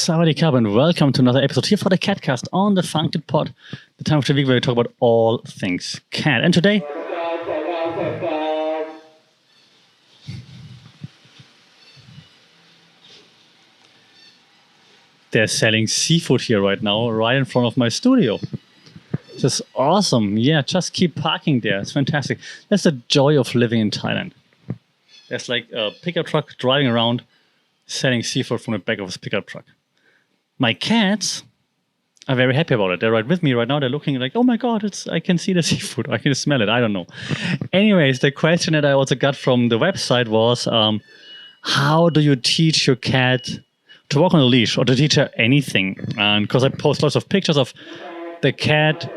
Sawadee Krab, and welcome to another episode here for the Catcast on the Funked Pod, the time of the week where we talk about all things cat. And today, they're selling seafood here right now, right in front of my studio. Just awesome. Yeah, just keep parking there. It's fantastic. That's the joy of living in Thailand. There's like a pickup truck driving around selling seafood from the back of his pickup truck. My cats are very happy about it. They're right with me right now. They're looking like, oh my God, I can see the seafood. I can smell it. I don't know. Anyways, the question that I also got from the website was, how do you teach your cat to walk on a leash or to teach her anything? And because I post lots of pictures of the cat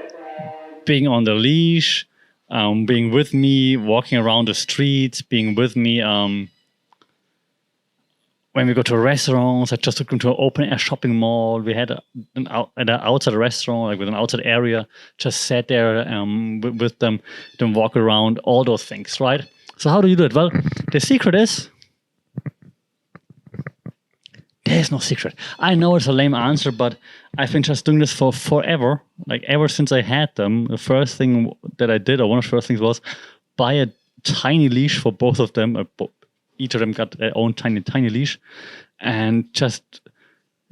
being on the leash, being with me, walking around the streets, being with me when we go to restaurants. I just took them to an open-air shopping mall. We had an outside restaurant, like with an outside area, just sat there with them, then walk around, all those things, right? So how do you do it? Well, the secret is, there's no secret. I know it's a lame answer, but I've been just doing this for forever. Like ever since I had them, the first thing that I did, or one of the first things, was buy a tiny leash for both of them. Each of them got their own tiny leash, and just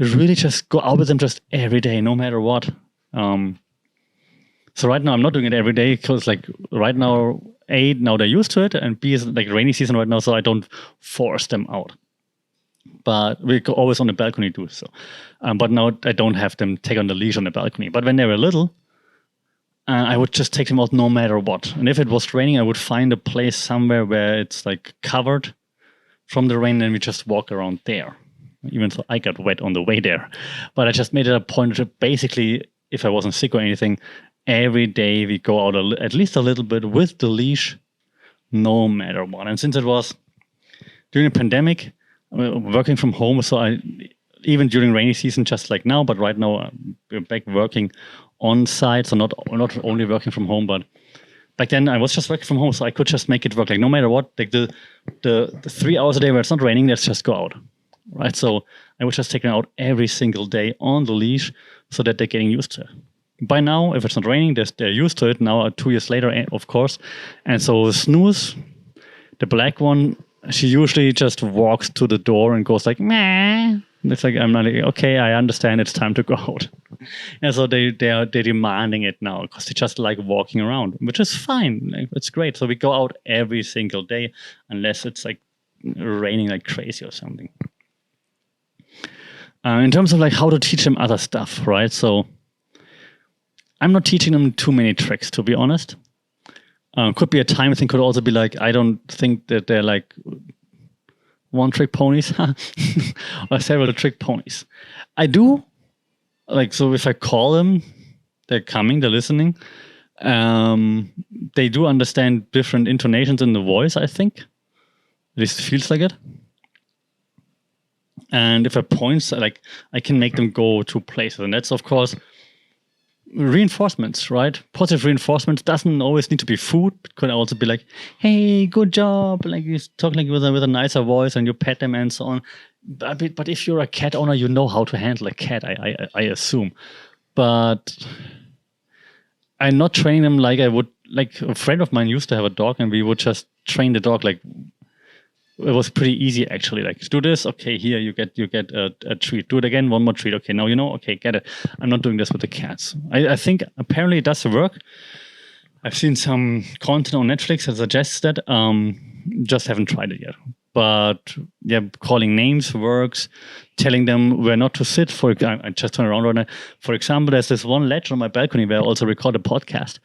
really just go out with them just every day, no matter what. So right now I'm not doing it every day because like right now, A, now they're used to it, and B, is like rainy season right now, so I don't force them out. But we go always on the balcony do so. But now I don't have them take on the leash on the balcony. But when they were little, I would just take them out no matter what. And if it was raining, I would find a place somewhere where it's like covered from the rain, and we just walk around there. Even though I got wet on the way there. But I just made it a point to basically, if I wasn't sick or anything, every day we go out at least a little bit with the leash, no matter what. And since it was during the pandemic, working from home, so I, even during rainy season, just like now, but right now we're back working on site, so not only working from home, but back then I was just working from home, so I could just make it work. Like no matter what, like the 3 hours a day where it's not raining, let's just go out, right? So I would just take them out every single day on the leash, so that they're getting used to it. By now, if it's not raining, they're used to it. Now, 2 years later, of course, and so Snooze, the black one, she usually just walks to the door and goes like, meh. It's like, I'm not like, okay, I understand, it's time to go out. And so they're demanding it now because they just like walking around, which is fine. Like, it's great. So we go out every single day unless it's like raining like crazy or something. In terms of like how to teach them other stuff, right? So I'm not teaching them too many tricks, to be honest. Could be a time thing, could also be like, I don't think that they're like one-trick ponies or several trick ponies. I do, like, so if I call them, they're coming, they're listening. They do understand different intonations in the voice, I think. At least it feels like it. And if I point, like, I can make them go to places. And that's, of course, reinforcements, right? Positive reinforcements doesn't always need to be food. It could also be like, hey, good job. Like you talk like with a nicer voice and you pet them and so on. But if you're a cat owner, you know how to handle a cat, I assume. But I'm not training them like I would, like a friend of mine used to have a dog, and we would just train the dog like, it was pretty easy actually. Like, do this, okay, here you get a treat. Do it again, one more treat. Okay, now you know, okay, get it. I'm not doing this with the cats. I think apparently it does work. I've seen some content on Netflix that suggests that. Just haven't tried it yet. But yeah, calling names works. Telling them where not to sit. I just turn around right now. For example, there's this one ledge on my balcony where I also record a podcast.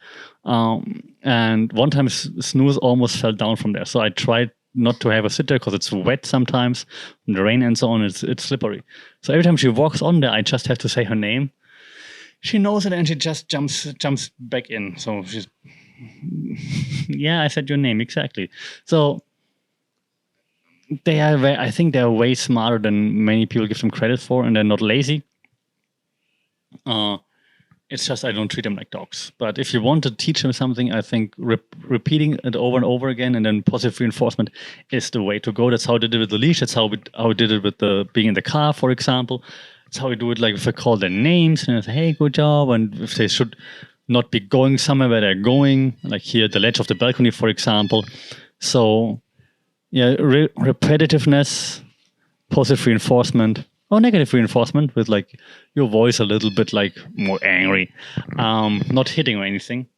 And one time Snooze almost fell down from there. So I tried not to have her sit there because it's wet sometimes, and the rain and so on, it's slippery. So every time she walks on there, I just have to say her name. She knows it and she just jumps back in. So she's, yeah, I said your name, exactly. So I think they're way smarter than many people give them credit for, and they're not lazy. It's just I don't treat them like dogs. But if you want to teach them something, I think repeating it over and over again and then positive reinforcement is the way to go. That's how I did it with the leash. That's how we did it with the being in the car, for example. That's how we do it. Like if I call their names and I say, hey, good job. And if they should not be going somewhere where they're going, like here at the ledge of the balcony, for example. So yeah, repetitiveness, positive reinforcement, or negative reinforcement with like your voice a little bit like more angry, not hitting or anything.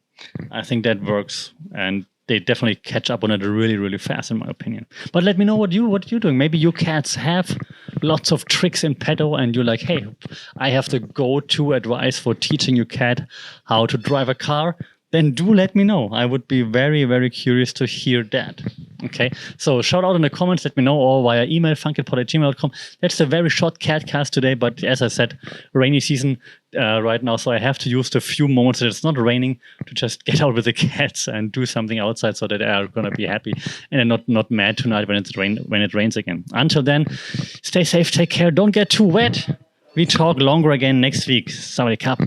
I think that works, and they definitely catch up on it really, really fast, in my opinion. But let me know what you're doing. Maybe your cats have lots of tricks in petto, and you're like, hey, I have the go-to advice for teaching your cat how to drive a car. Then do let me know. I would be very, very curious to hear that. Okay, so shout out in the comments, let me know, or via email, funkitpod@gmail.com. That's a very short Catcast today, but as I said, rainy season right now, so I have to use the few moments that it's not raining to just get out with the cats and do something outside so that they are going to be happy and not mad tonight when it rains again. Until then, stay safe, take care, don't get too wet. We talk longer again next week. Sawadee Kap.